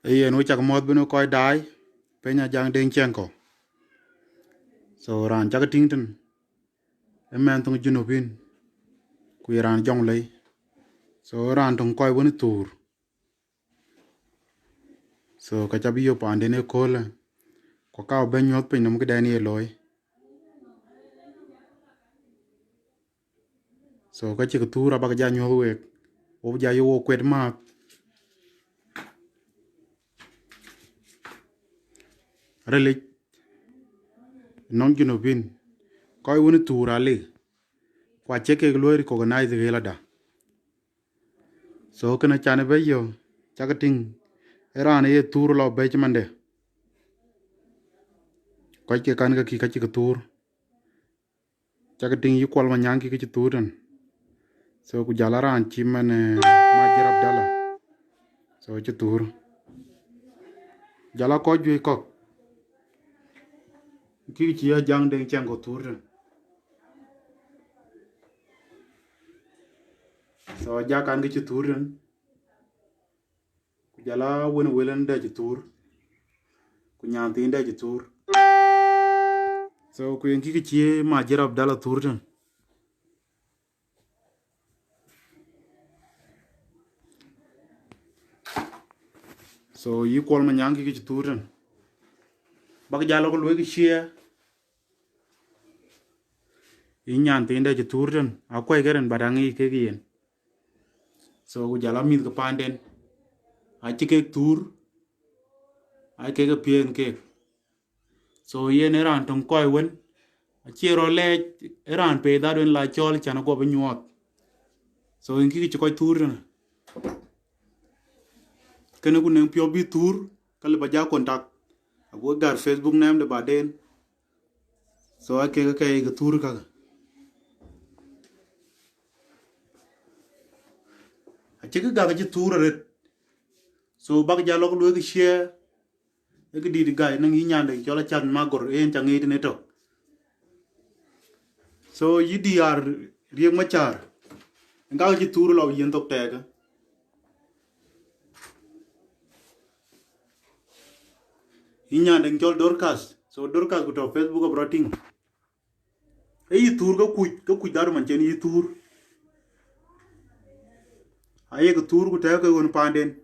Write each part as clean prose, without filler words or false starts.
Yen we chak mod bino koi dai penya Ajak Deng Chiengkou. So ran chak ting tin e man tung junubin ku ran jong lei. So ran tung koi woni tur. So ka chabi yo pande ne kola ko ka ben nyot pin num gede ni loy. So ka chi tur aba ja nyot we o ja yo kwet ma rele non junubin koi woni tur ale kwa cheke loy recognize gela da. So kana chane be yo chak ting ran ye tur lo be chmande. Koi ke kan ka chi ka tur chak ting yi kwal ma nyang ki chi turan. So ku jala ran chi man ma jirab dala. So chi tur jala ko ju ko ki chi Ajak Deng Chiengkou turan. So ja kan ki chi turan ku jala won welan da chi tur ku nyan tin da chi tur. So ku yen ki chi ma jirab dala turan. So yi kwal ma nyang ki chi turan bak jala ko lo ki share yi nyan tin da chi turan akwai garen badangi ke yen. So ku jala mit ko panden a chi ke tur ai ke pien ke. So yen ran tong koi wen a chiro le ran pe da den la chol chana go nyot. So in ki chi ko tur na kene ku neng pyo bi tur kale ba ja contact ago gar Facebook nem de baden. So a ke tur ka a chi ga ga chi tur re. So bak ja lo ko ki share e ki di ga nang yi nyan de chola chan ma gor en changi ne to. So yi di ar riek ma char nga chi tur lo yen tok te ga yi nyan de chol dorcas. So dorcas ku to Facebook broting e yi tur ko ku dar man chen yi tur aye ko tur ku te ko gon panden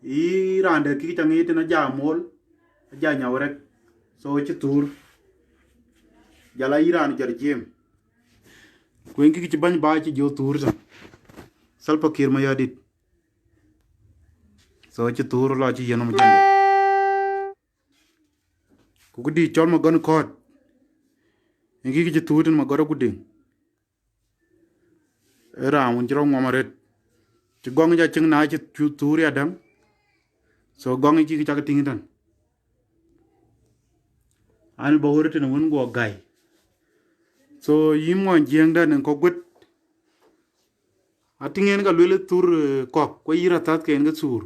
yi rande ki changi te na ja mol ja nyawrek. So chi tur jala iran jar jem kwen ki ban ba chi jo tur sa salpa kir ma yadit. So chi tur la chi yenom jande ku gudi chol ma gon kot ngi ki tur ma goro gudi era mun jiro ngomaret chi gong ja ching na chi tur ya dam. So gong ki chak ting dan an bo hore te won go gai. So yim mo jeng dan ko gut atingen ga lele tur kok ko yira tat ken ga sur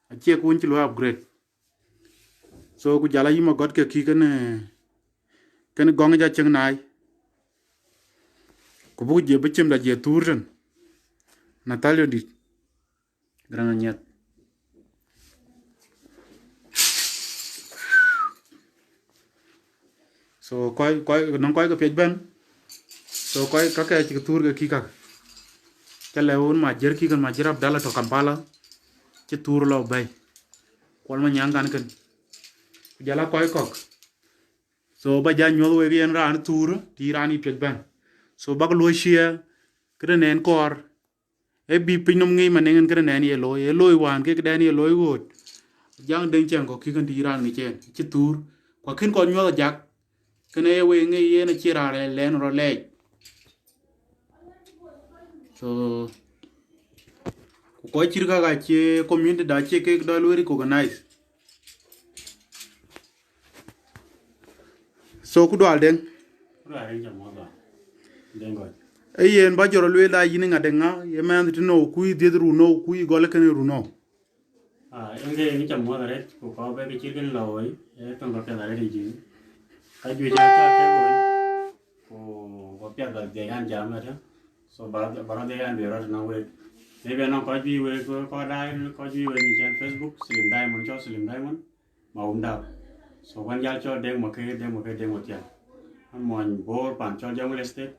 a che kun chi lo upgrade. So ku jala yima got ke ki ken gong ja ching nai ku bu je bechem da je turen natalio dit grana nyat. So koi non koi ko pej ban. So koi ka ka chi tur ga ki ka chale on ma jer ki kan ma jirab dala to Kampala chi tur lo bay kwal ma nyang kan ken jala koi kok. So ba ja nyol we yen ran tur ti rani pej ban. So bak lo shia kre nen kor e bi pinom ngi manen kre nen ye loy wan ke den ye loy wot Ajak Deng Chiengkou ki kan ti ran ni chen chi tur kwa kin kon nyol jak kene we ngi ye na chi ra len ro le. So ko chirga ga che community da che ke da lo recognize. So ku dal den e yen ba joro le la yin nga denga ye man to no ku di ru no ku gole ken ru no Enge ni chăm mua đấy, cô có bé cái chiếc cái lồi, trong đó cái này thì gì, cái duy nhất cái lồi, cô có biết là để ăn jam rồi đó, so bảo nó để ăn về rồi nó về, maybe nó có duy về có đai có duy về như trên Facebook slim diamond cho slim diamond mà đào so quan gia cho đen một tiền anh muốn bor pan cho jong estate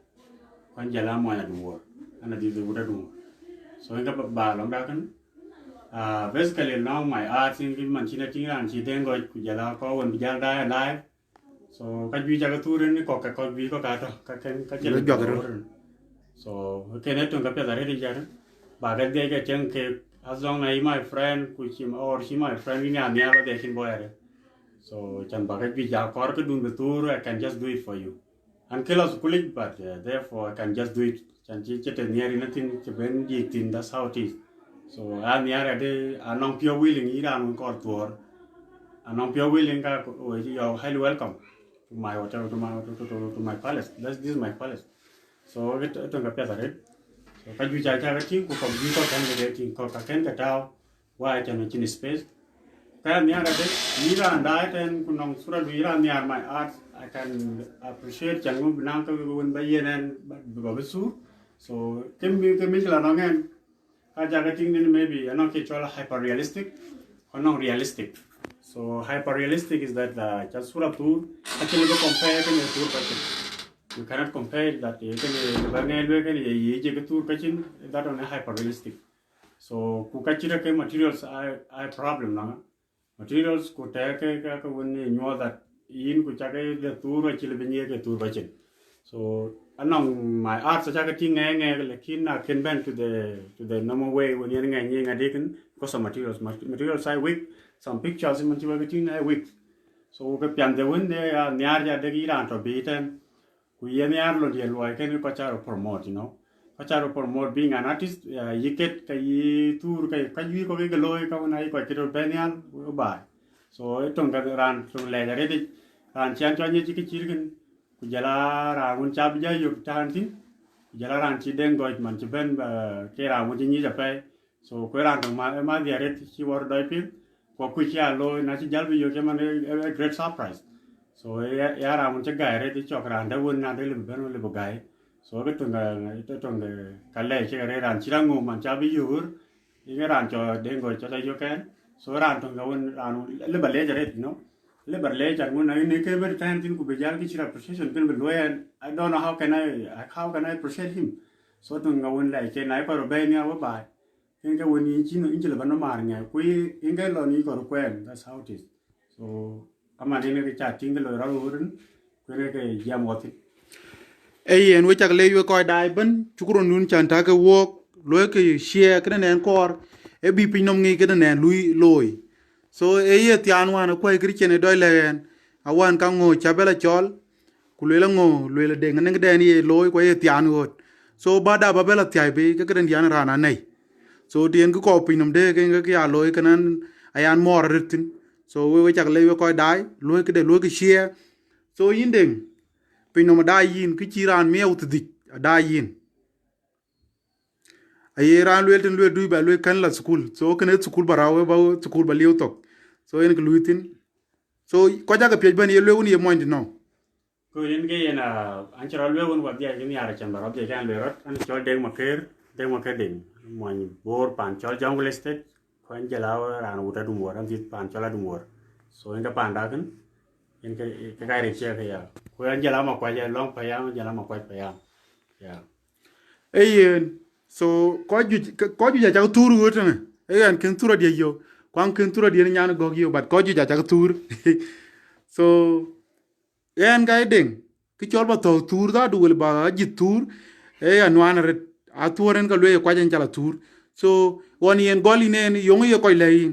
quan gia là muốn đùa anh là đi đùa so anh gặp bà lòng đào kan basically now my art in cái mình chỉ là chính là chỉ đen rồi gia là có quần gia đai so cái duy jaga turin ni có duy có cả đó cái chuyện so cái này tôi gặp phải là đi ra bà cái đây cái chân cái as long as my friend kuchim or she my friend ni anh nhớ để xin boy so chan bà cái visa có cái đun tour I can just do it for you and kill us kulik but therefore I can just do it chan chỉ chết near nothing chỉ bên gì tin that's how it is so anh nhớ đây anh không pure willing Iran có tour anh không pure willing cả you highly welcome to my hotel to my palace this is my palace so cái tôi gặp phải là so cái duy trì cái chuyện của công ty có cái này thì có cái tao why cho nó trên space cái này là đấy Iran đại trên cũng nông sura Iran nhà my art I can appreciate chẳng có năng cái vấn bây giờ nên bảo vệ số so cái mình là nó nghe cái cái chuyện này maybe nó cái cho là hyper realistic hoặc non realistic so hyper realistic is that just sura tour actually go compare cái tour cái you cannot compare that cái tour cái that on a hyper realistic so ku cái materials I problem na materials ku cái one know that in ku cái tour cái tour cái so anong my art sa cái thing nghe lekin na can bend to the normal way when you nghe dekin có some materials I weak some pictures man cái thing I weak so cái pian de one nyar ja de Iran to beaten we are lo dia lo cái có charo promote you know có charo promote being an artist yiket cái tour cái duy có cái lôi cái này có cái benian bài so trong cái ran trong lệ ra đấy ran chán cho như cái chỉ cái jala ra un chap ja yuk tan tin jala ran chi den goit man chi ben cái ra un chi ni ja pe so cái ran trong mà dia ret chi war doi pin ko ku chi alo na chi jal bi yo cái man a great surprise so ya ra mun chagai re ti chok ran da won na de le ben le bogai so cái tuần cái lệ che re ran chi ra ngom man cha bi yur cái ran cho den go cho dai yo ken so ran tuần ga won ran le ba le re no le ba le jan mun ai ne ke ber tan tin ku be jar ki chira procession ken be lo I don't know how can I appreciate him so tuần ga won le che nai ko ro be nya wa bai cái won ni chi no in chi le ba no mar nya ku in cái lo ni ko ro quen that's how it is so ama ni cái chat ting cái lo ra urun cái jam ngoti en we chak le yo ko dai ben chukro nun chan ta ke wok lo ke share ke nen kor e bi pin nom ngi ke nen lui loy so ye tian wan ko e krichen do len awan ka ngo chabela chol ku le ngo le de ngen de ni loy ko ye tian hot so bada babela tiai be ke den yan rana nei so dien ko pin nom de ke ya loy kanan ayan mor ritin so we chak le yo ko dai loy ke de loy ke share so yindeng pin no da yin ki chiran mew tdik da yin ay ran lwel ten lwe du ba lwe kan la school so kan school barawe ba school ba liu tok so en ko luitin so ko jaga pej ban ye lwe un ye mondi no ko yen ge na an chara lwe won wa dia ni ara chamba rob dia kan le rot an chol deng maker ding mon bor pan chol jungle estate ko an jala ran uta dum wor an dit pan chola dum wor so en ka pan da kan en cái re che ka ya ko an jala ma kwa ja long pa ya jala ma kwa pa ya en so ko ju ja turu wotana en ken turu dia yo kwan ken turu dia nyana go yo bat ko ju ja tur so en ga ding ki chol ba to tur da du ba ji tur anwan re aturen ka lwe kwa jan jala tur so woni en goli ne yong ye ko lein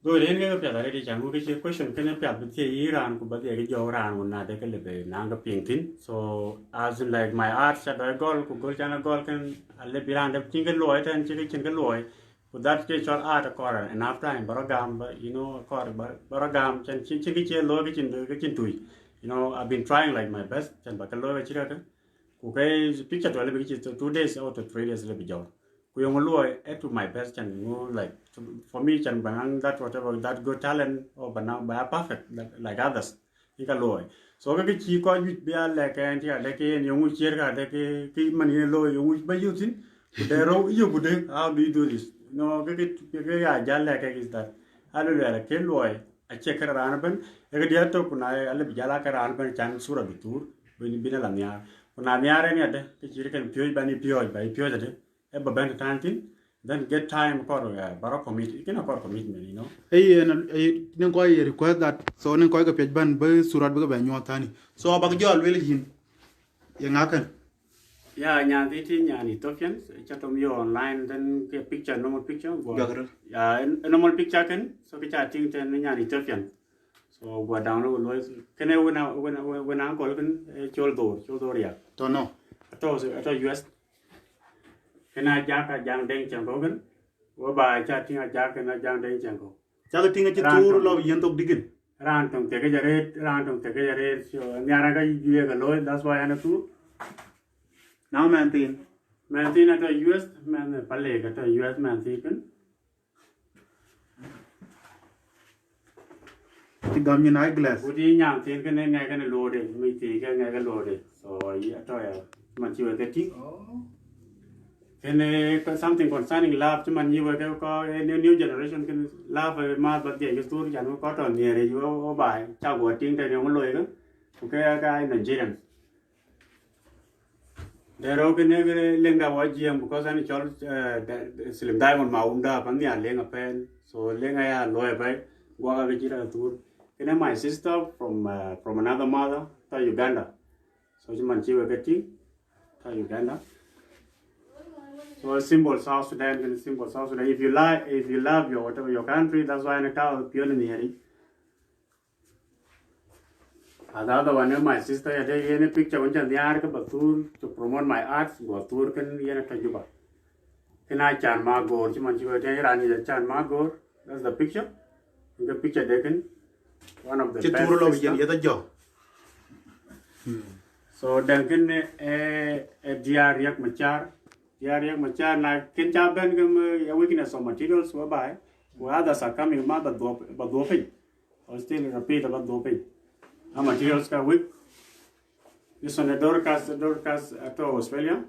go len ga pya da re di changu cái question cái pya bi ti Iran ku ba de cái jo ran un na de cái le be na ga ping tin so as in like my art sa da gol ku gol chana gol kan le biran de ting cái loy ten chi cái loy ku that cái chol art ko and after time baragam you know ko baragam chen chi cái loy cái chin tui you know I've been trying like my best chen ba ka loy chi ra ka ku cái picture to le bi chi 2 days or 3 days le bi jo ku yong loy to my best chen no like for me chan bang that whatever that good talent or banang ba perfect like others ni ka loy so cái chi ko yu bia le cái ti le ke yong u chier ga de cái mani loy yong u ba yu tin Dero you good how do you do this? No, cái jalla cái is that. Alu la ke loy a check around ben. E dia to kuna ale bijala ka ran ben chan sura bitur bin bin la nya. Kuna nya re ne de ke jiri kan pyo bani pyo ba pyo de. E ba ben tantin then get time for baro commit. You can for commitment, you know. Hey, nang koi request that so nang koi ka page ban ba surat ba nyotani. So abag jol wel yin. Yang akan. Yeah, nyanti Ethiopians. Chatom yo online then ke picture normal picture. Yeah, normal picture can so ke chatting ten Ethiopian. So go download lois. Can I when I call can chol ya. Don't know. Ato US. Can I Ajak Deng Chiengkou can? Wo ba chatting Ajak Deng Chiengkou. Chaga tinga chitur lo yen tok digin. Ran tong tege jare so nyara ga yue ga lois. That's why I know. Now maintain at the US man palle at the US man thicken. the gamin eyeglass. Would you young thinking and I can load it, me think and I can load it. So yeah, toy much you were getting. Can something concerning love to man you were a new generation can laugh a mouth but they used to Janu cotton near you or by Chow working the young lawyer. Okay, a guy Nigerian. There are lenga wajim because I'm told Slim Diamond Maunda, Pandia Lenga pen, so Lenga ya lawyer by Waga Vijira tour. And my sister from another mother to Uganda. So you manchiwa getting to Uganda. So a symbol South Sudan and symbol South Sudan. If you love your whatever your country, that's why I tell pioneer. The other one, my sister, I take any picture when the article Batur to promote my arts, Batur can be a Tajuba. Can I chan Magor, Chimanchiwa, Chan Magor? That's the picture. In the picture taken, one of the best. So then can a Diariak Machar, like Kinchaben, a weakness of materials whereby others are coming, mother but doping. I'll still repeat about doping. Materials are weak. This one, the Dorcas at Australia,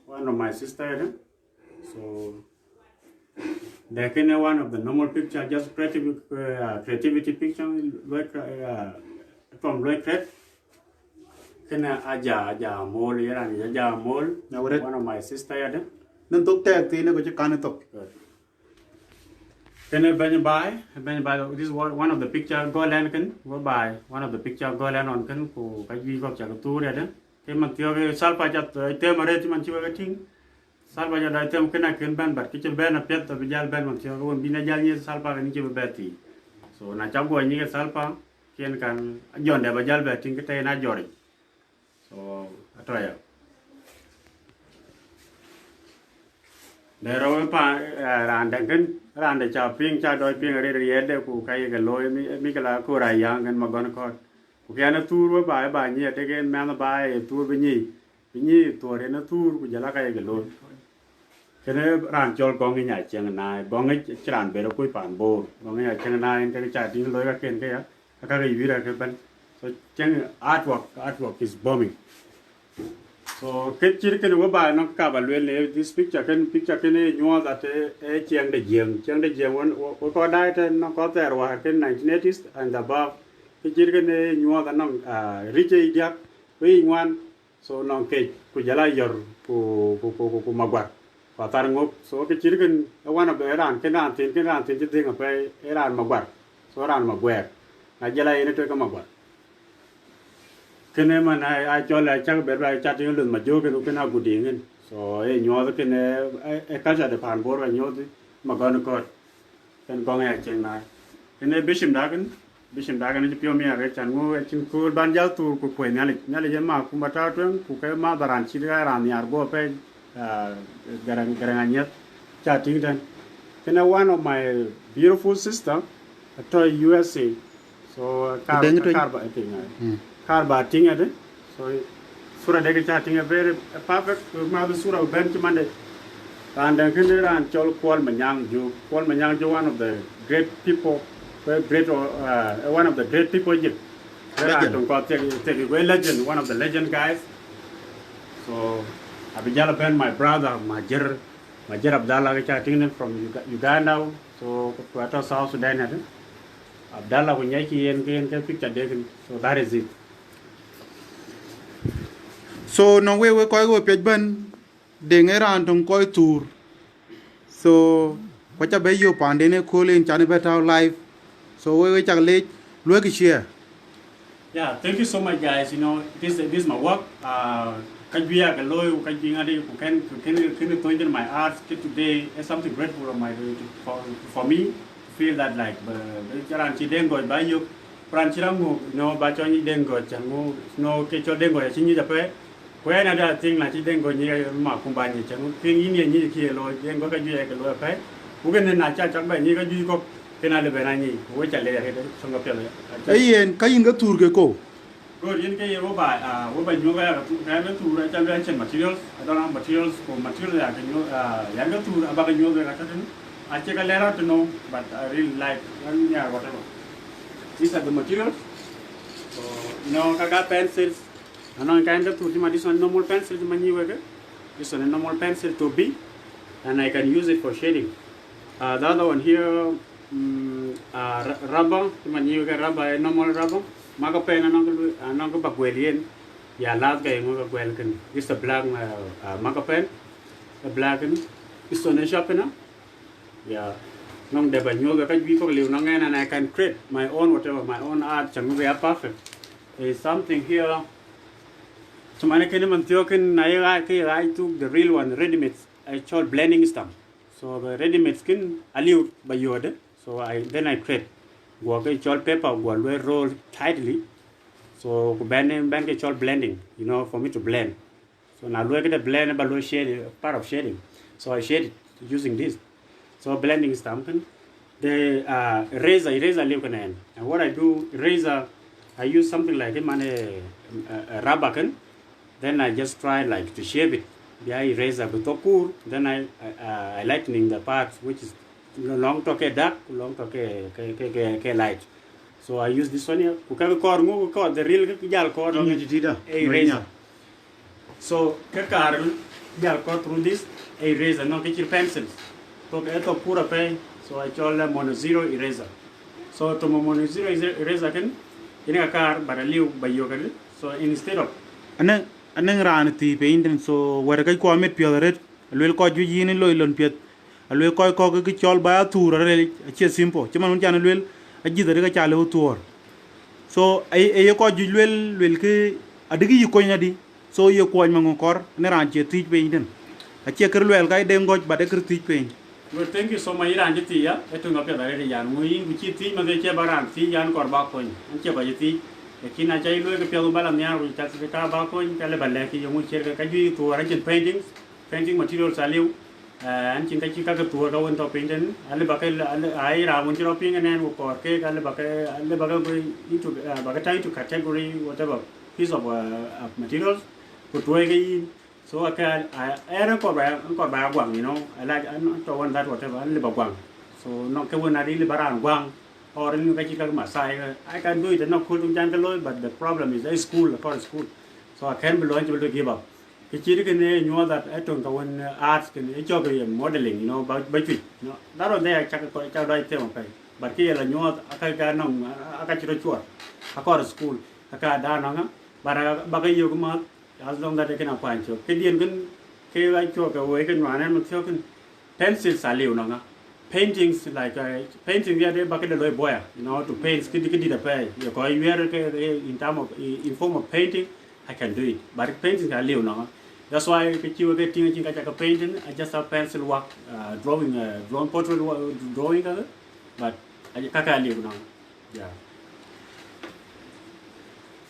one of my sister. So, they can one of the normal picture, just creativity picture, from Red Crate. Can Aja Mole here and Aja Mole, one of my sister. Then took that thing, which you can't talk. Can I buy? This is one of the picture Golan can go by one of the picture Golan on can who I got Chagatur. Came and Theo Salpajat, Temareti Manchivating. Salvaja item can ban, but kitchen ban a pet of Vijal ban on Theo and Binajali Salpa and Nichi Betty. So Nachago and Niga Salpa can John de Bajal betting and Ajori. So I try. There are ran the chopping, doi ping a red who kay a loy, Mikala Kura young and Magonacor. Who can a tour by near again, man by a tour beneath to a tour with Jalaka loy. Can I run Jol Gong in Chang and I, Gong it, Chan, better quick and board, Gong in Chang and I, and take a chat in Loya can care. I carry you a so Chang artwork is bombing. So, Kitchen go by no cover this picture can you know that a Chiang the Jiang one or got died and not got there were 1980s and above. Kitchen you know the non Richie Jack, weighing one, so non cake, Kujala your Magua. Patarangok, so Kitchen one of the Iran cannot think of pay Iran Magua, so around Maguire. Najala in a take a Magua. And I told I check by chatting with my joke and open up good evening. So, you know, can a culture the pan board and you the Magonacor can go at Chennai. And a Bishop Dagan is pure me a rich and move at cool Banjal to Kukway, Nalima, Kumatatuan, Kukema, and Chidra and the Argo pay Garanganyet chatting then. Can I one of my beautiful sister, a toy USA. So, car batting at it. So, Sura de chatting a very perfect mother Sura Benjamin. And then Kinder and Chol Kwal Manyang, one of the great people, one of the great people. Legend, one of the legend guys. So, Abijala Ben, my brother, Majer Abdallah, which I think from Uganda, so to South Sudan. Abdallah Wunyaki and picture taken. So that is it. So no we koi go pej ban de ngera antong koi tour. So kwacha be yo pandene calling chane beta live. So we chak late look share. Yeah, thank you so much, guys. You know, this is my work. Kajia Galoy, Kajingadi, who can point in my art today is something grateful of my for me to feel that like Charanchi Dengo by you, Pranchirango, no Bachoni Dengo, Chango, no Kecho Dengo, Chini Japan. When another thing like Dengo near Makumbani, Chango, King Indian Kilo, Dengo Kajia Galoy Pay, who can then Chak by Niga Jugo, Kenale Benani, which I later had some of them. Ayen kayinga tour ge ko. Good, in case you buy, you have to mention materials. I don't have materials for materials. I can younger to about you. I check a letter to know, but I really like whatever. These are the materials. So, you know, I got pencils. I know kind of to this one normal pencil to my new this one a normal pencil to B, and I can use it for shading. The other one here, rubber, my new rubber, normal rubber. Maka pen anong bagwelien ya lat kay mo bagwel kan is a black maka pen a black kan is on a shop na ya nong de banyo ga kaj bi ko liu nong and I can create my own whatever my own art chang we are perfect is something here so mane ken man tio ken na I took the real one ready made I called blending stamp so the ready made skin aliu bayode so then I create go ke chol paper go roll tightly so ban ke chol blending you know for me to blend so now look at the blend but lo shade part of shading so I shade it using this so blending stamp the eraser leave can end and what I do eraser I use something like a rubber can then I just try like to shape it yeah eraser but cool then I lightening the parts which is long to dark, long to light. So I use this one here. The real gal cord eraser. So gal cord through this eraser, no kitchen pencils. So I pura pay. So I call them mono zero eraser. So to mono zero eraser can in a car, but I live by yoga. So instead of Anang ran ti painting so where kai ko met pio red lel ko ju yin lo ilon piet alwe koy ko ke chol ba tour re che simple che man chan lel a ji de ga chale tour so ay ko ju lel ke adigi yi ko nyadi so ye ko ma ngor ne ran che ti pe den a che ker lel ga de ngoj ba de ker ti pe well, thank you so much ran ti ya etu ngapya da re yan mu yin chi ti ma de che baran ti yan kor ba ko an che ba ti e kina chai lo ke pelo bala nya ru ta se ka ba ko ka le balle ki yo mu che ka ju to ra chen painting materials aliu anh chính cái các tour đâu anh tàu pin đến anh lấy cái ai ra muốn cho pin anh em có cái anh lấy cái into cái trying to category whatever piece of materials của tôi cái so cái ai nó có ba quảng you know I like anh cho one that whatever anh lấy ba quảng so nó cái vấn đề lấy ba ran quảng or anh cái các mà sai I can do it nó cool trong trang cái lối but the problem is at school for school so I can't belong to give up cái chỉ cái này nhớ that ở trong cái one arts cái này cho cái modeling you know bài chụp you know đó rồi đây chắc cái đây theo một cái but cái là nhớ cái nông cái chỉ là chuột cái school cái đa nó bà cái yêu cái mà as long that cái nào quan trọng cái điền cái chuột cái ngoài này mình theo cái pencil xả liều nó paintings like painting there bà cái đời boy you know to paint cái đi đập phải you có cái in term of in form of painting I can do it but painting xả liều nó that's why cái chiêu cái tiếng cái painting I just have pencil work drawing portrait drawing cái but cái liều nó yeah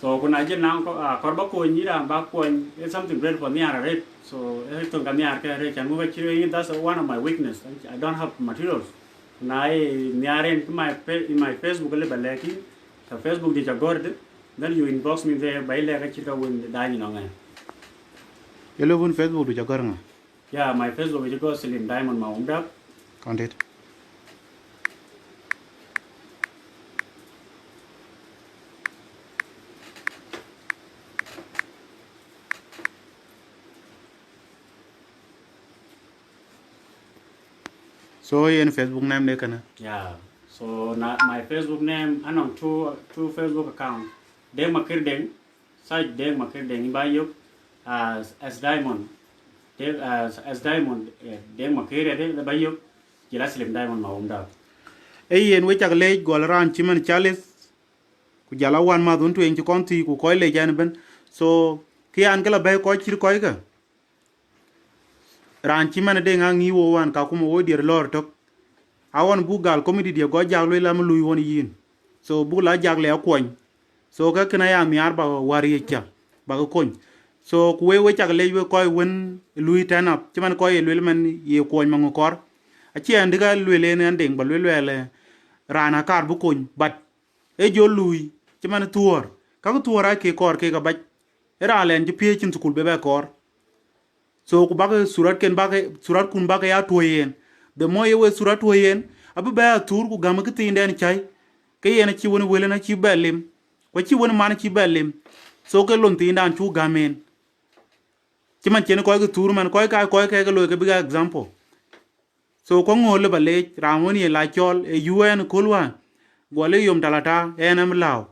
so when I get now có bác cô như là bác cô it's something great for me right so tôi cảm nhận cái này chẳng mua cái chiêu that's one of my weakness I don't have materials này nhà in my Facebook cái bài lệ cái Facebook đi chợ gọi then you inbox me there bài lệ cái chiêu cái vấn đề gì nó nghe yelo bun Facebook du jagar nga yeah my Facebook is go Slim Diamond ma umdap content So in Facebook name de kana. Yeah. So my Facebook name anong two Facebook account. Deng Makir Deng, site Deng Makir Deng Bayuk as Diamond. As Diamond Deng Makir de Bayuk. Jila Slim Diamond maumda. Yen we chak le gol ran chiman Charles ku jala wan ma dun tu en konti ku koy le jan ben. So ki an kala bay ko chir koy ga. Ran chiman de ngi wo wan ka kuma wo dir lor tok. Awon bugal comedy dia go jag le lam lui won yin. So bu la jag le akon. So ka kana ya miar ba wari cha ba ko so ku we chak le we koy won lui tan up chiman koy le man ye ko ma ngor a chi and ga le ne ndeng ba le rana kar bu ko bat e jo lui chiman tuor ka ko tuora ke kor ke ga ba era len ji pie chin sukul be be kor so ku ba surat ken ba surat kun ba ya to yen de mo ye we surat to yen abu ba tur ku gam ke tin den chai ke yen chi won wele na chi belim ko chi won man chi belim so ke lon tin dan chu gamen chi man chen ko ke tur man ko ke lo ke biga example so ko ngol ba le ramon ye la chol e un kulwa gole yom talata enam law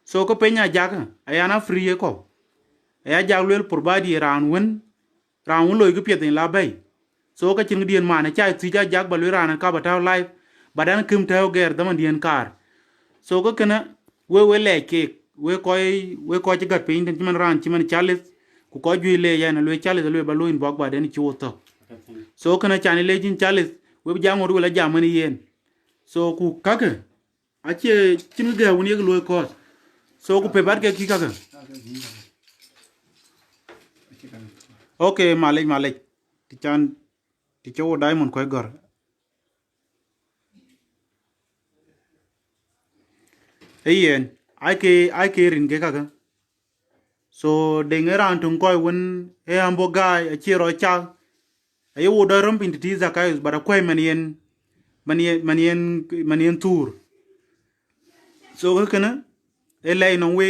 so ko penya jaga ayana free ko aya jaglel pour badi ran won lo ke pietin la bay so ka chin dien man cha ti ja jag ba le ran ka ba taw live badan kim taw ger da man dien kar so ko kana we le ke we ko ci gat pin ci man ran ci man Charles ku ko ju le ya na le Charles le ba lo in bok ba den ci woto so kana chani le jin Charles we jamor wala jamani yen so ku kaka a ce cin ga woni lo ko so ku pe bar ke ki kaka okay malek ti chan ti cho diamond ko gor yen ai ke rin ke kaka so dengeran tun koy won e ambo guy a chiro cha ayo wo do rom pinti za kay bara koy manien tour so kana e lay no we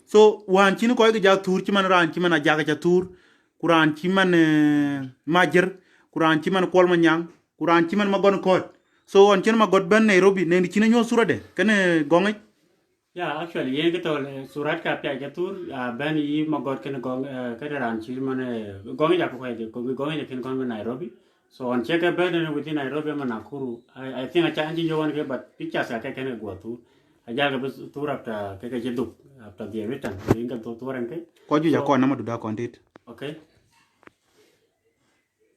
so wan chin koy ga tour ci man ran ci man a jaga ca tour kuran ci man majir kuran ci man kolma nyang kuran ci man magon ko so on chin ma god ben Nairobi ne ci ñoo sura de kana gongay. Yeah, actually, yen kita surat ka pia jatur ben yi magot ken gong ran chi mane gong ja ko de gong ja ken gong Nairobi. So on check ben within Nairobi man Nakuru. I think acha anji jowan ke but pictures ka ken go tu. Aja ke tur after ke jeduk after the return. Inga to turan ke. Ko ju ja ko na madu da content. Okay.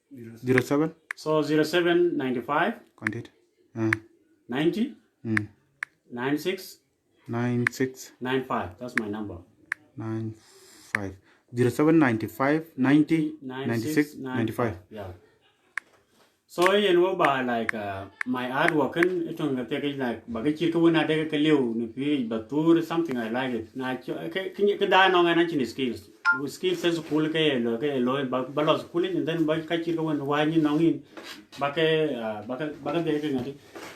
07 So 0795 content 90 96 9695. That's my number. 95 0795 90 96 95. Yeah. So you know by like my artwork and it on take like bagay ko na de ka liu ni pi batur something I like it. Na can you da no nga chin skills. Skills is cool ke lo balos cool and then ba ka chir ko wa ni no ngin ba de ke ngati.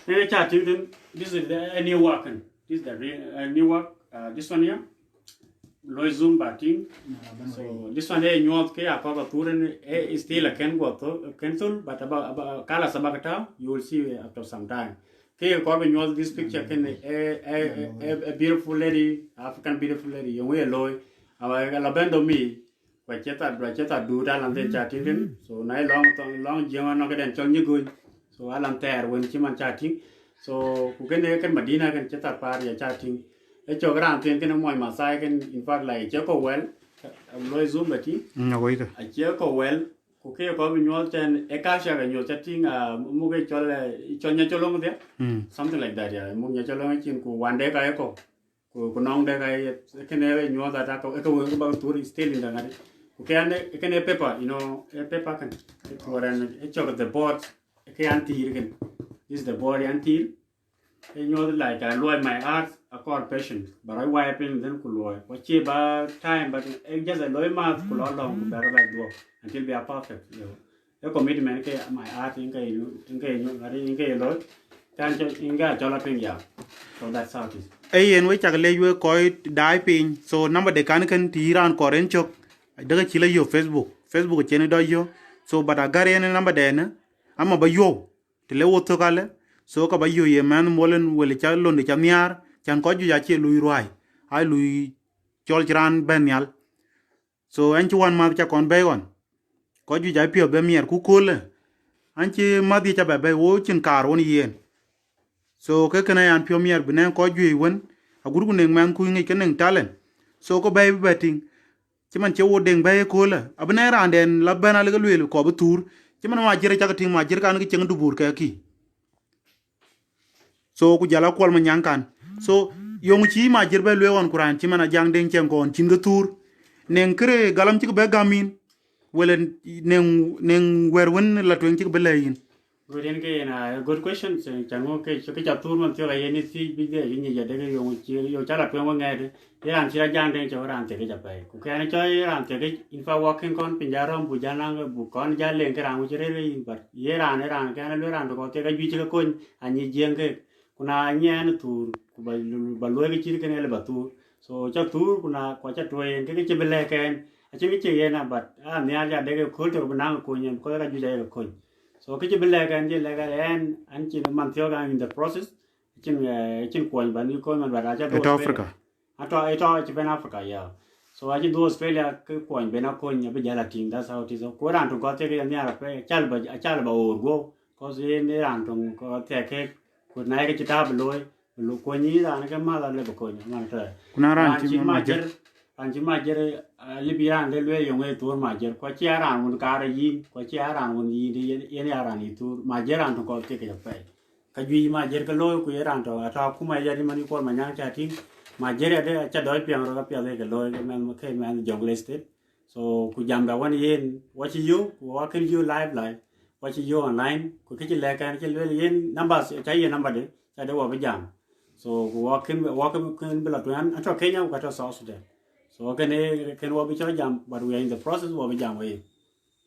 Ne cha tin this is a new work. This is the new work. This one here. Low zoom batting. So this one here new ke apa turen is still a can go to cancel but about kala sabakata you will see after some time. Ke ko be new this picture can a beautiful lady, African beautiful lady. You will low. La bendo me. Wacheta do that and then chatting. So na long jeng no den chong ni good. So alam ter when chiman chatting. So ku ken Madina kan cheta par ya chatting. E chogram tin ken moy masai kan in fact like cheko well loy zoom bati No wait. a cheko well ku ke ko bi nyol ten e ka sha ga nyol chatting mu ge chonya cholong de something like that ya mu nya cholong chin ku one day ka ko ku nong de ka ken e nyol da ko e ko ba tour still in da ngari ku ken e paper you know e paper kan e ko ran e chok the board e ke anti ken this is the body until you know like I load my art a called patient but I wipe in then could load what cheap time but it just a low math could all long better like do until we are perfect you know the commitment ke my art in ke load can in ga jolaping ya so that's how it is Yen we chak le we ko dai pin so number de kan ti ran ko ren chok daga chile yo Facebook chen do yo so bada gare ne number de na ama ba yo le wo to kale so ka ba yo ye man molen wele cha londe cha miar chan ko ju ja che lui ruai ai lui chol chran ben yal so en chuan ma cha kon be on ko ju ja pio be mier ku kole an chi ma di cha be wo chin kar won yen so ke kana yan pio mier benen ko ju won a gurgu ne man ku ngi kenen talen so ko be beting ci man ci wo deng bay ko la abne randen la bana le lwel ko bu tur ci man ma jere ca ting ma jere kan ki ceng du bur ka ki so ku jala kol ma nyankan so yong ci ma jere be lwel on kuran ci man Ajak Deng Chiengkou on cin ga tur nen kre galam ci be gamin wala nen wer won la twen ci be layin good in good question chango ke cha tur man tyo ye ni si bi de ni ya de yo cha la twen wa ngai de ran chi Ajak Deng cho ran te ke cha pai ku ke ni cho ran te ke infa walking kon pinjarom bu janang bu kon ja len ke ran u chre le bar ye ran ke na le ran ko te ka ju chi ko ani jeng ke kuna nya na tur ku ba lo ke chi ke ne le ba tur so cha tur kuna ko cha twen ke chi be le ken a chi ke ye na but a ne ya de ke ko to ba nang ko nyen ko ka ju ja ko so cái bên cái anh chỉ mang theo cái in the process chính quan bản như coi mà bảo ra cho Africa ato chỉ bên Africa yeah so anh do Australia cái quan bên nào coi nhà bây giờ là team that's how it is có rằng tụi có thể cái nhà là phải chal ba orgo có gì nên rằng tụi có thể cái này cái chita beloi lu coi như là cái mà là le coi mà thôi kuna ran ci ma jere anh chỉ mà jere Libya le le yung e tour mà jere có chia ran un cara yi có chia ran un yi đi ye ne ran yi tour mà jere ran ko ke ke phải cái duy mà jere cái lôi của ran to ata kuma ya di mani ko mà nhang cha tin mà jere de cha doi piang ro ka pia le cái lôi cái man jungle state so ku jam da wan yen what you can you live what you online ku ke le kan ke le yen number cha ye number de cha de wa ba jam so walking bila tuan ato Kenya ko ato South Sudan so can we be jam but we are in the process we be jam we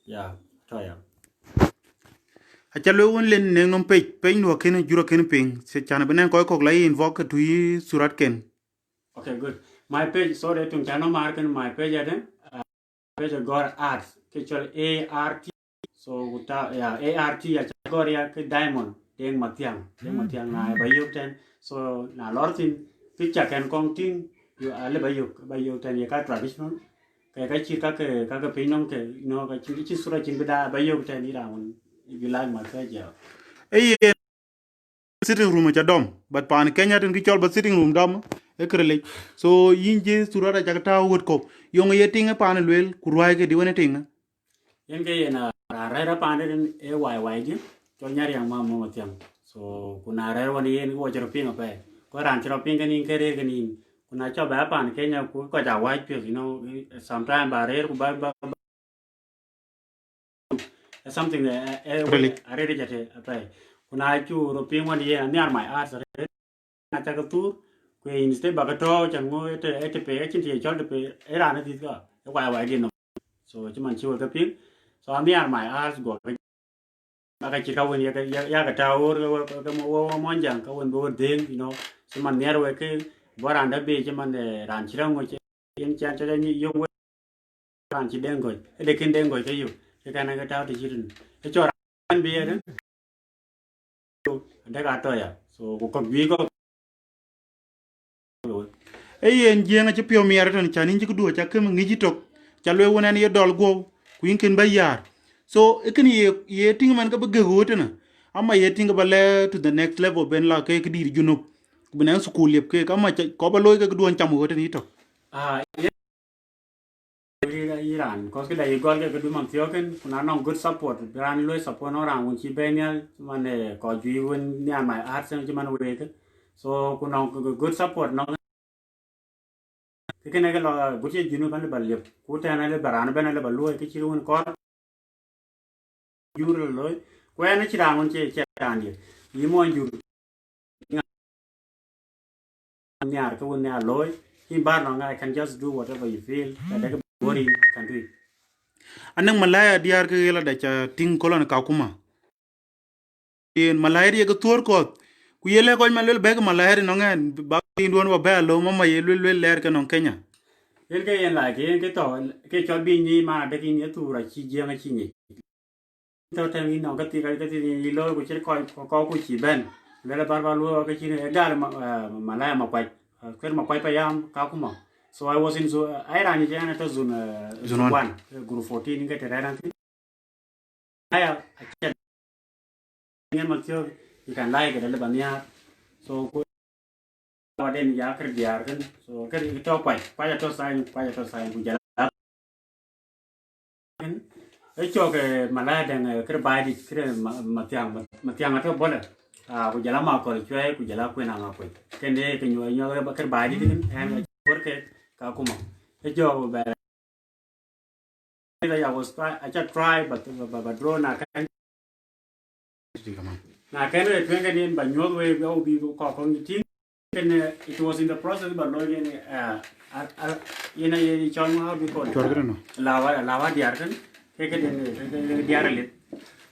yeah try a cha lo won len ne nom pe no ken juro ken ping se chan benen ko ko lai invoke tu surat ken okay good my page sorry to channel mark my page at page God arts actual ART so uta yeah ART ya God ya ke diamond deng Mathiang na bayuk ten so na lortin picture kan kong ting you ale bayuk ten ya ka traditional cái chi cái pin nông cái nó cái chi sura chin bida bayuk ten ni down if you like my page e sitting room cha dom but pan Kenya ten ki chol ba sitting room dom e krele so yinje surata cha ta wot ko yong ye tinga pan lwel kurwai ke diwane tinga yen ke na ra pan den e wai ji to nyari yang ma mo tiang so kuna ra wan yen wo chro pin apa ko ran chro pin kan in kere kan in kuna cho ba pan Kenya ku ko ja wai pio you know sometimes ba re ku ba something that I read it apa kuna chu ro pin wan yen ni ar mai art na ta ka tu ku instead ba ka to chang mo te pe chin ti cho te pe e ra na ti ka wai din no so chuman chu ka pin so ni ar mai art go cái chỉ câu này cái trâu cái mua món chẳng câu này mua tiền you know chứ mình nghe rồi cái bữa ăn đã bị chứ mình để làm chỉ đâu ngồi chứ yên chán cho nên dùng làm chỉ đen rồi để kinh đen rồi cái gì cái này cái trâu thì chỉ đừng cái cho ăn bia đó để cả trời à so có gì có e en jenga ci pio miere tan chanin ci du cha kem ngi tok cha le wonen ye dol go kuin ken bayar so ekin ye ting man ka be gotena amma ye ting ba le to the next level ben la ke dir junub benen school yep ke kama ko ba loy ke duon cham goten ito Iran có cái này gọi cái đúng mang thiếu cái nó nong good support Iran lối support nó rằng muốn chỉ bên nhau mà này có duy quân nhà máy art sang cho mình về cái so cũng nong good support nó cái này cái là bút chỉ junub bên là liệp cụ thể này là Iran bên là bật lối cái chỉ quân có jur lối quen nó chỉ rằng muốn chỉ đàn đi ý muốn jur nhà cái quân nhà lối khi ba nó ngay can just do whatever you feel cái boring can do it anang malaya diar ke la da cha ting kolon ka kuma en malaya ye ko tor ko ku yele ko malel beg malaya no ngen ba tin don wa ba lo mama ye lel ler ke non Kenya cái en la cái to cái cho bi ni mà để cái ni tu ra chi je ma chi ni tao thêm in nó cái thì lôi của chết coi có của chỉ bên về là barba lúa cái chi này gar mà lại mà quay payam ka kuma so I was in I ran je ana to zone 1 group 14 cái thế ran aya ngen maksud ikan lai ke dalam banyak so ko den ya kerja kan so cái itu quay to sai ku jalan kan cho cái mà lại đang cái bài đi cái Mathiang itu boleh ku jalan mà còn chơi ku jalan quên nào quên cái này cái nhiều cái bài đi kan em cái ka kuma cho bài I just try but draw na kan na kan cái cái này bạn nhớ về cái obi có con tin kan it was in the process but lo ini ini chọn how we call lava diar kan cái diar lit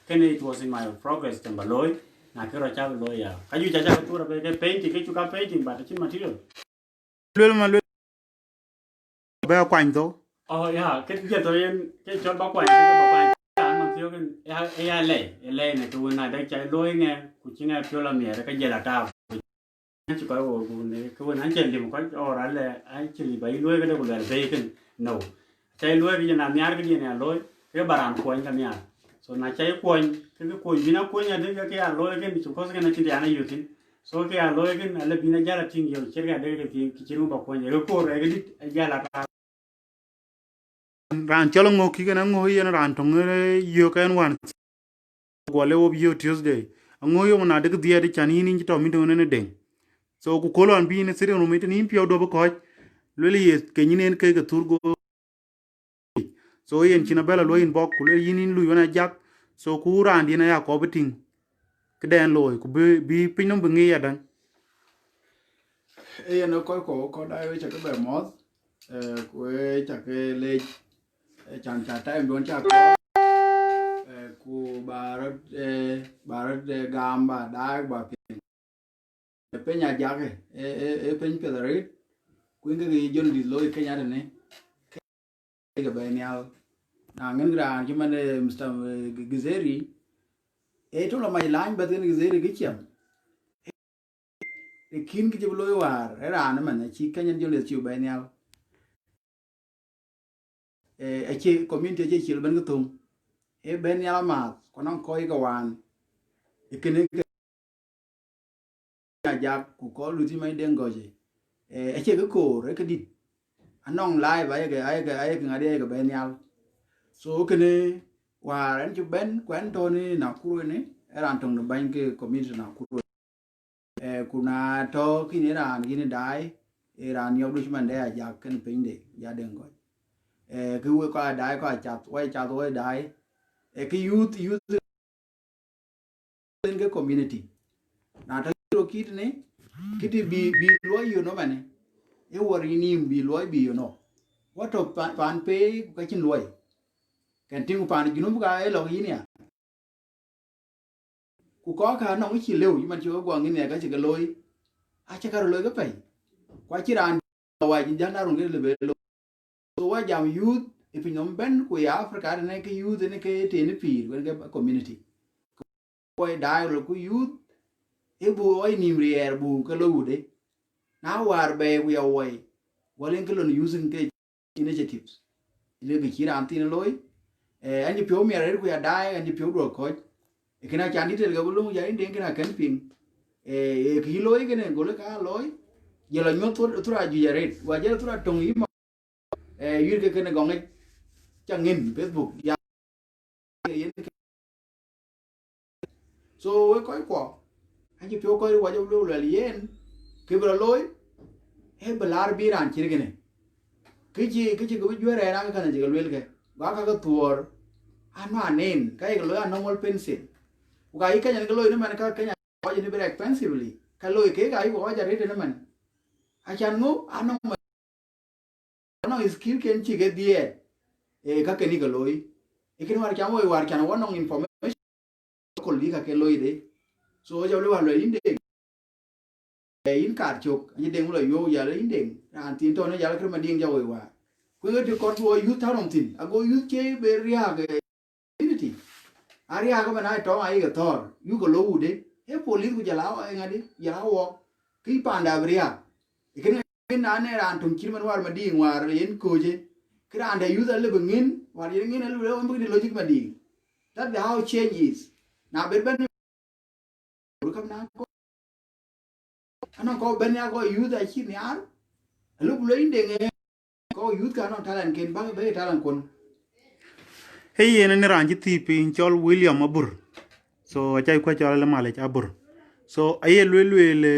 kan it was in my progress dan baloi na cái rồi cha baloi ya kayu cha tu ra cái painting cái chuka painting ba cái material luôn mà luôn bây giờ quanh đâu yeah cái chọn bao quanh ăn mà thiếu cái lệ này tôi này đang chạy lôi nghe cũng chỉ nghe phiêu làm mía cái gì là tao chỉ có cái anh chơi thì một cái ra là anh chỉ bảy lôi cái đó cũng là về cái no chạy lôi cái gì làm mía cái gì này lôi cái bà làm quanh cái mía so na chạy quanh cái bina quanh nhà cái lôi cái chúng có cái này chỉ để anh yêu tin so cái lôi cái là bina giá là tiếng nhiều chỉ cái chỉ nó bảo quanh cái cô cái giá là ran chalo ngo ki kana ngo yen ran tong yo kan wan gole wo yo Tuesday ngo yo na de dia de chani ni to mi do ne den so ku kolon bi ne sire no mi ni pio do ko le ye ke ni ne ke ga turgo so yen china bela lo in bok ku le yin lu yona jak so ku ran di na ya ko biting ke den lo ku bi pin no bi ngi ya dan e no ko dai we cha ke be mos ku cha ke le chan cha ta em don cha ko ku barat gam ba dai ba pe nya ja ke pe pe da ri ku ngi jon di lo ke nya ne ke be nya na ngen gra ji man mr gizeri e to la mai lan ba den gizeri ke chem e kin ke lo war era na man chi ke nya jon le chi be nya e chi community che chi ben gutum e ben ya ma ko non ko ga wan e kene ja ku ko lu ti mai den goje e che ko re ke dit anong lai ba ai ngade ga ben ya so kene war en ju ben kwen to ni na ku ni era tong no ban ke community na ku kuna to kini ran gini dai e ran yo du man da ja ken pin de ya den goje cái quay qua đái qua chặt tôi đái cái youth lên cái community na thấy đồ kít này kít bị lối you know mà này cái worry nim bị lối bị you know what of pan pe cái chân lối cái tiếng pan you know cái lo gì nè cụ có cả nó chỉ liều nhưng mà chưa có quăng cái này cái chỉ cái lối chắc cái lối cái phải qua chỉ đàn ngoài chỉ dán ra rồi cái lối so wa jam youth if you ben ko ya Africa ne ke youth ne ke te ne pir wen ke community ko dai ro ku youth e bu oi nim rier bu ke lo de na war be we away walen ke lo using ke initiatives ile ke kira anti ne loy ani pio mi re ku ya dai ani pio do ko e kina chan di te ga bu lu ya inde kina kan ping e ki loy ke ne go le ka loy ye lo nyot tu ra ju ya re wa je tu ra tong yi yur ke kene gonge changin Facebook ya so we ko anh pio ko wa jo lo le yen ke bra loy e blar bi ran chir gene ke chi go ju re na ka na ji lo ke wa ka tuor an ma nen ka lo an normal pencil wa ka nya ke lo ne man ka nya ko ji ni very expensively ka lo ke ga i wa ja re ne man a chan ngo an no skill ken chi ke die ka ke ni ga loi e ken war chamo war chan wa no information ko li ka ke loi de so jo le wa lo inde in ka chok ni den lo yo ya le inde an tin to ne ya ke ma ding ja wa ku ge ko wo yu ta rom tin a go yu che be ria ge unity Ari aga bana to ai ga tor yu ko lo ude e police ku jala ai ngadi jala wo ki panda bria ikene na ne ran tum kirman war madi war yen koje kira anda yu da le bengin war yen ngin le on bi logic madi that how change is na berben kam na ko ana ko ben ya ko yu da chi ni ar lu lo inde nge ko yu ka no talent ken ba be talent kon hey yen ne ranji ti pin chol William Abur so achai ko chol le male abur so aye le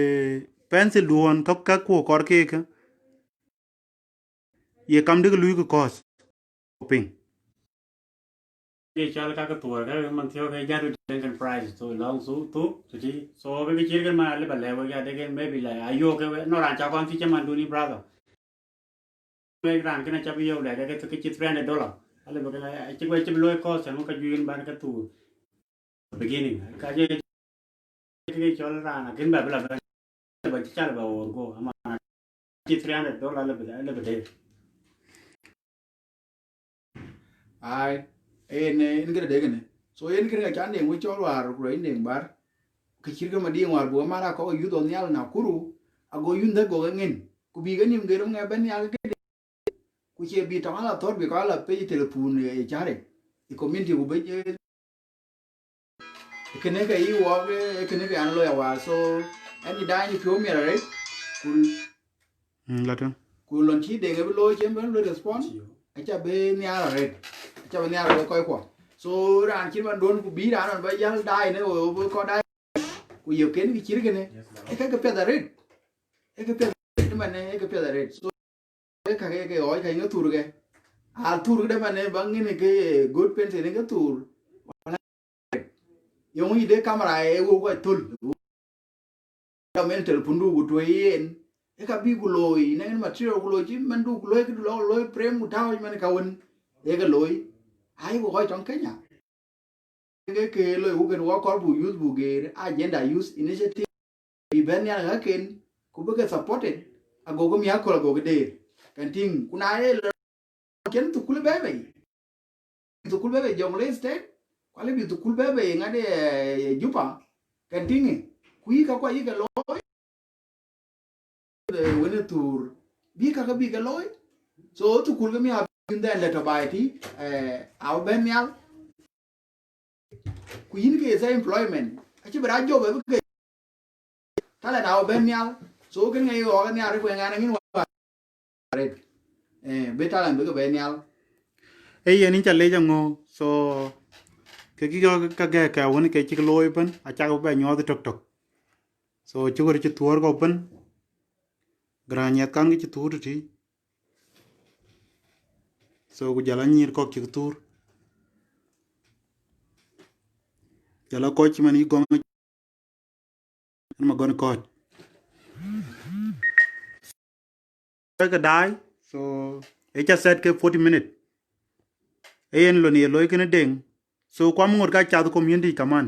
pencil duon ka ko kor ke ka ye kam de lu ko kos ping cái cho các cái tuổi cái mình theo cái giá trị den price so long so thì so cái chuyện cái mà lấy bật lẹ với cái cái maybe là ayo cái nó làm cho con thì cho mình đuni brother cái ran cái này cho bây giờ là cái chuyện $300 lấy bật cái chỉ quay chỉ lôi cost nó cái duyên bán cái tuổi beginning cái cho ra là cáiแบบlà bật chắc là bảo go mà chỉ $300 lấy bật đấy ai en gre de gane so en gre ka ne mu chol war ro ne bar ke chirga ma di war bo mara ko yu do nyal na kuru ago yun da go ngin ku bi ganim ngero nga ben yal ke ku che bi ta ala tor bi ka ala pe telefon e chare e community ku be ke ne ka yi wo ke ne ka an lo ya wa so ani da ni pyo mi re ku lon chi de ga lo chen ben lo response acha be nyal re cho bên nhà rồi coi quả số ran chín bạn đốn cũng bí đá rồi bây giờ đai nữa rồi có đai của nhiều kiến cái chín cái này cái phe là red cái phe nhưng mà này cái phe là red số cái gói cái nó thua cái thua cái đấy mà này bằng cái good pen thì nó thua yung gì đấy camera ấy वो cái thul cái men telepon du của tôi cái bi của lôi này material của lôi chứ mình du của lôi cái lôi frame của thao mà cái quần cái lôi ai có gọi trong Kenya cái lời của cái nó có bu use bu cái agenda use initiative event ya ga ken ku be supported ago go mi akola go de kan ting kuna ai ken tu kul bebe jongle state kwale bi tu kul bebe ngade jupa kan ting ku yi ka kwa yi ga loy wona tur bi ka bi ga loy so tu kul ga mi ha den le to bai ti au ben yal ku yin ke sa employment a chi bra job be ke ta la au ben yal so ke ngai go ga nya re ku nga na ngin wa re be ta lan be ke ben yal e yen in chale jango so ke gi ka ga ka woni ke chi loy ban a cha go ba nyo tok tok so chu go chi tuor go ban granya kang chi tur ti so ku jala nyir ko chi tur jala ko chi mani gong ma gon ko ka dai so e cha set ke 40 minute e en lo ni lo ke ne ding so kwa mngur ka cha community kaman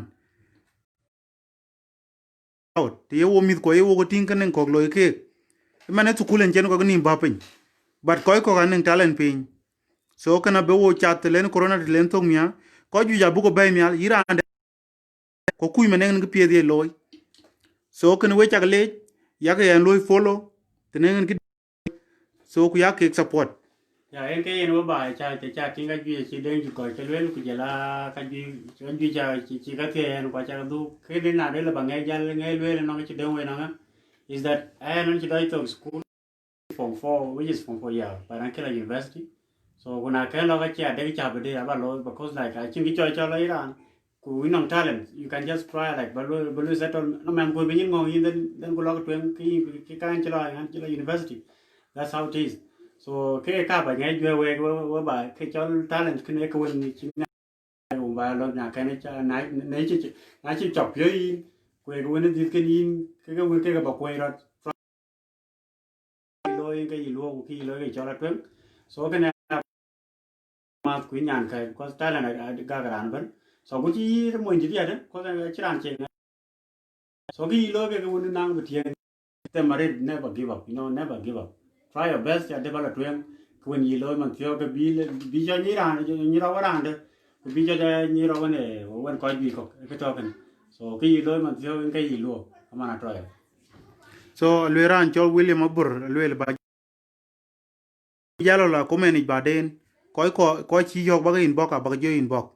out te wo mit ko e wo ko tin kan ko lo ke mane tu kulen jen ko ni ba pin but ko kan talent pin so kana be wo chat len corona len to mia ko ju ja bu ko bay mia ira ko kuy menen ngi pie de loy so kana we chak le ya ga yan loy follow tenen ngi so ku ya ke support ya en cái nó bài cha tiếng cái gì chỉ đến coi cái lối của là cái gì cha chỉ cái thế nó qua cha du cái đến nào đấy là bằng nghe lối là nó chỉ đến vậy nó is that I nó chỉ đi to school from 4 which is from 4 year but I like university so when I cái lo cái cha đấy cha bữa đấy là lo because like I chỉ cho lấy ra của nó talent you can just try like but lo settle nó mang coi bên những ngồi đến của lo cái chỉ là university that's how it is so cái cả bài nghe về bài cái cho talent cái này cái vấn chính này và lo nhà cái này cho nãy chỉ chọc với quay cái vấn đề cái in cái bảo quay rồi lôi cái gì luôn khi lôi cái cho là trước số cái này mà quý nhà cái có talent này ga garangan vẫn so cái gì mình chỉ đấy có cái chỉ làm chuyện so cái lôi cái vấn đề năng bật hiện tem mà never give up never give up try your best ya develop when you learn man theo cái bi cho như ra vào ra được ku bi ja ni ro ne wan ko bi ko ke to kan so ki lo man thio ke yi lo amana to so lweran chol William Abur lwel ba jalo la komeni baden ko chi yok ba in bok ba jo in bok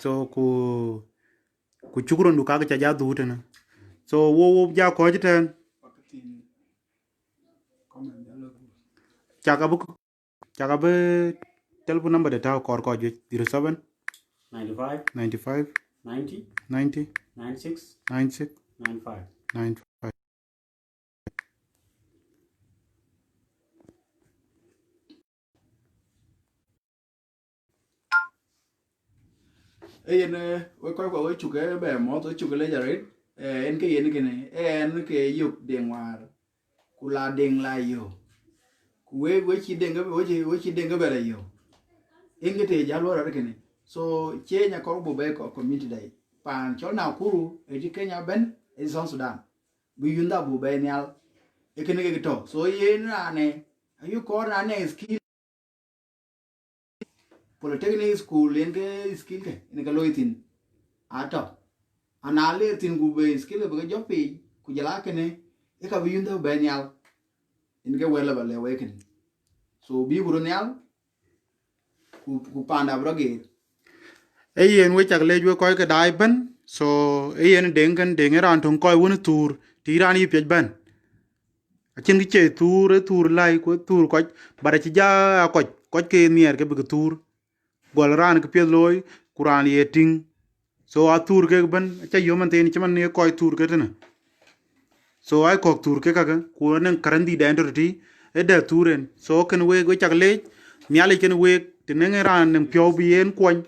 so ku chukron du ka ga ja du tena so wo ja ko jiten chaka bu telephone number de ta kor ko je 07 95 95 90 90 96 96 95 95 yen we ko we chuke be mo to chuke le jarit en ke yen ke ne en ke yuk den war kula den la yo we chi den ga we chi den ga be la yo en ke te ja lo ra ke ne so che nya ko bu be ko community dai pan cho na kuru e ji Kenya ben e South Sudan bu yunda bu be nyal e ke ne ke to so yen na ne ayu ko na ne skill polytechnic school en ke skill ke ne ka lo itin ato anale tin gu be skill be jo pi ku jala kene e ka bi yunda be nyal in ge wela ba le we ken so bi guru nyal ku panda bro ge yen we chak le ko ke dai ben so yen den ran ton ko won tur ti ran yi pej ben achin gi che tur lai ko tur ko bare ci ja ko ke mier ke bi tur gol ran ke pe loy kuran ye ting so a tur ke ben cha yo man tin chaman ne ko tur ke tena so ai ko tur ke kaga ko nan karandi da endo ti e da turen so ken we chak le nyale ken we tenen ran nan pyo bi en kon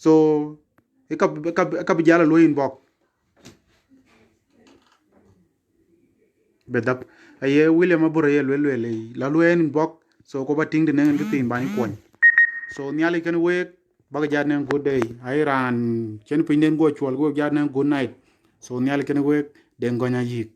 so e ka bi jala loyin bok bedak aye William Abure ye le la loyen bok so ko bating de nen tin bani kon so nyale ken we baga jadnen good day ai ran ken pinden go chwal go jadnen good night so nyale ken we den gonya yik